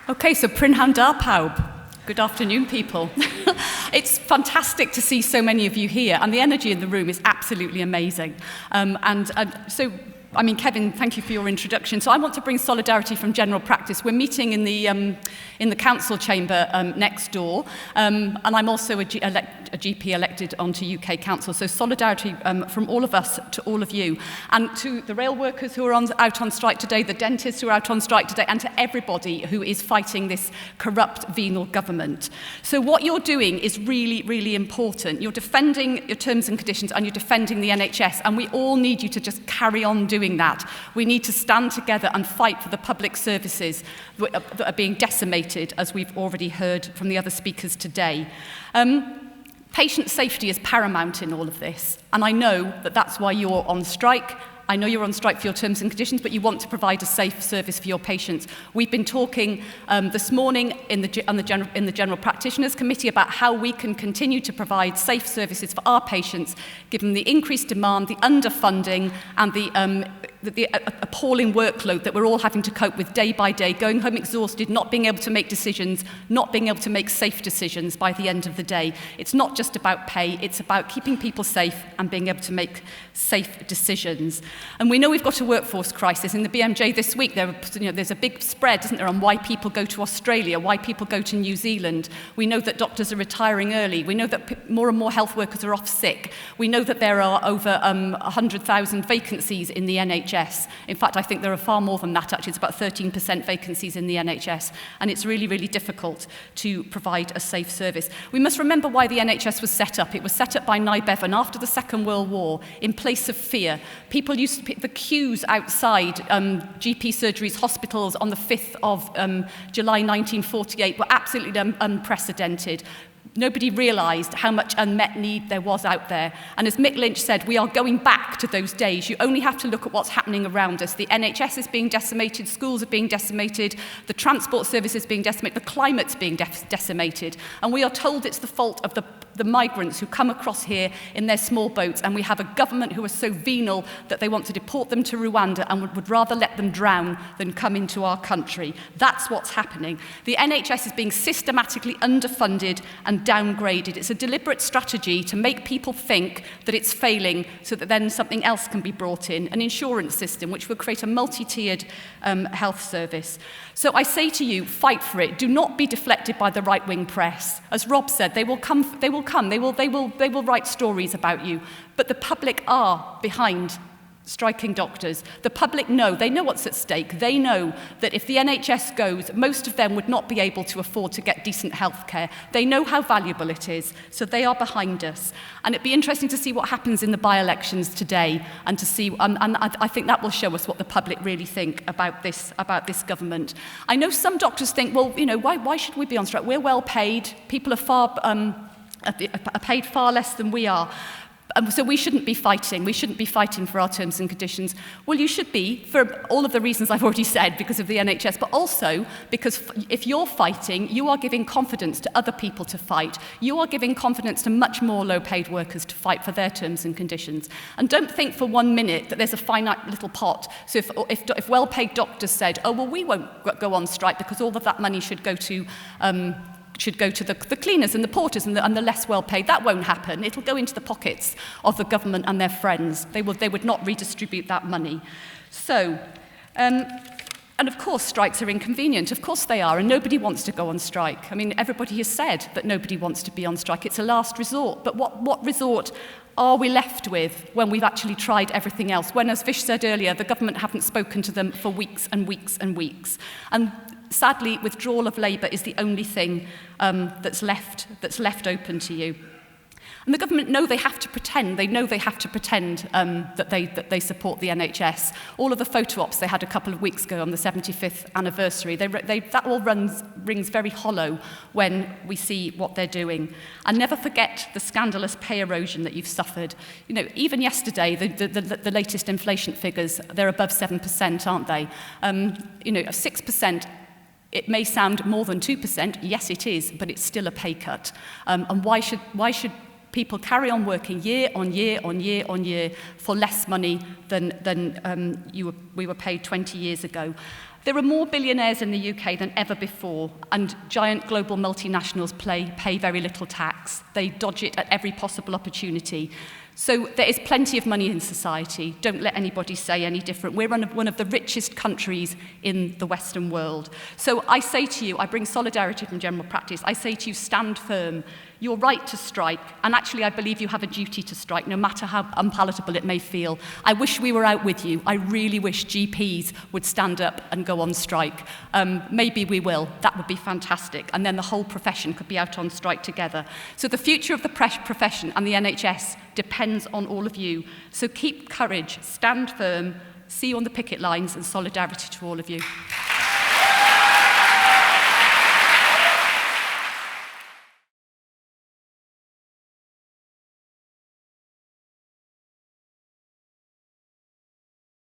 Okay, so Prynhawn da pawb. Good afternoon, people. It's fantastic to see so many of you here, and the energy in the room is absolutely amazing. Kevin, thank you for your introduction. So I want to bring solidarity from general practice. We're meeting in the council chamber next door, and I'm also a GP elected onto UK Council. So solidarity from all of us to all of you, and to the rail workers who are out on strike today, the dentists who are out on strike today, and to everybody who is fighting this corrupt, venal government. So what you're doing is really, really important. You're defending your terms and conditions, and you're defending the NHS, and we all need you to just carry on doing that. We need to stand together and fight for the public services that are being decimated, as we've already heard from the other speakers today. Patient safety is paramount in all of this, and I know that that's why you're on strike. I know you're on strike for your terms and conditions, but you want to provide a safe service for your patients. We've been talking this morning in the General Practitioners Committee about how we can continue to provide safe services for our patients, given the increased demand, the underfunding, and the appalling workload that we're all having to cope with day by day, going home exhausted, not being able to make decisions, not being able to make safe decisions by the end of the day. It's not just about pay, it's about keeping people safe and being able to make safe decisions. And we know we've got a workforce crisis. In the BMJ this week, there's a big spread, isn't there, on why people go to Australia, why people go to New Zealand. We know that doctors are retiring early. We know that more and more health workers are off sick. We know that there are over 100,000 vacancies in the NHS. In fact, I think there are far more than that, actually. It's about 13% vacancies in the NHS. And it's really, really difficult to provide a safe service. We must remember why the NHS was set up. It was set up by Nye Bevan after the Second World War in place of fear. People used to the queues outside GP surgeries, hospitals on the 5th of July 1948 were absolutely unprecedented. Nobody realised how much unmet need there was out there. And as Mick Lynch said, we are going back to those days. You only have to look at what's happening around us. The NHS is being decimated, schools are being decimated, the transport service is being decimated, the climate's being decimated. And we are told it's the fault of the migrants who come across here in their small boats, and we have a government who are so venal that they want to deport them to Rwanda and would rather let them drown than come into our country. That's what's happening. The NHS is being systematically underfunded and downgraded. It's a deliberate strategy to make people think that it's failing so that then something else can be brought in, an insurance system which will create a multi-tiered health service. So I say to you, fight for it. Do not be deflected by the right-wing press. As Rob said, they will write stories about you, but the public are behind striking doctors. The public they know what's at stake. They know that if the NHS goes, most of them would not be able to afford to get decent health care. They know how valuable it is, so they are behind us. And it'd be interesting to see what happens in the by-elections today, and to see, and I think that will show us what the public really think about this government. I know some doctors think, well, why should we be on strike? We're well paid. People are paid far less than we are. So we shouldn't be fighting. We shouldn't be fighting for our terms and conditions. Well, you should be, for all of the reasons I've already said, because of the NHS, but also because if you're fighting, you are giving confidence to other people to fight. You are giving confidence to much more low-paid workers to fight for their terms and conditions. And don't think for 1 minute that there's a finite little pot. So if well-paid doctors said, oh, well, we won't go on strike because all of that money should go to the cleaners and the porters and the less well-paid. That won't happen. It'll go into the pockets of the government and their friends. They would not redistribute that money. So, and of course strikes are inconvenient. Of course they are, and nobody wants to go on strike. I mean, everybody has said that nobody wants to be on strike. It's a last resort. But what resort are we left with when we've actually tried everything else? When, as Vish said earlier, the government haven't spoken to them for weeks and weeks and weeks. And sadly, withdrawal of Labour is the only thing that's left open to you. And the government know they have to pretend. They know they have to pretend that they support the NHS. All of the photo ops they had a couple of weeks ago on the 75th anniversary, that all rings very hollow when we see what they're doing. And never forget the scandalous pay erosion that you've suffered. Even yesterday, the latest inflation figures, they're above 7%, aren't they? 6%. It may sound more than 2%. Yes, it is, but it's still a pay cut. And why should people carry on working year on year on year on year for less money than we were paid 20 years ago? There are more billionaires in the UK than ever before, and giant global multinationals pay very little tax. They dodge it at every possible opportunity. So there is plenty of money in society. Don't let anybody say any different. We're one of the richest countries in the Western world. So I say to you, I bring solidarity from general practice. I say to you, stand firm. You're right to strike, and actually I believe you have a duty to strike, no matter how unpalatable it may feel. I wish we were out with you. I really wish GPs would stand up and go on strike. Maybe we will. That would be fantastic. And then the whole profession could be out on strike together. So the future of the profession and the NHS depends on all of you. So keep courage, stand firm, see you on the picket lines, and solidarity to all of you.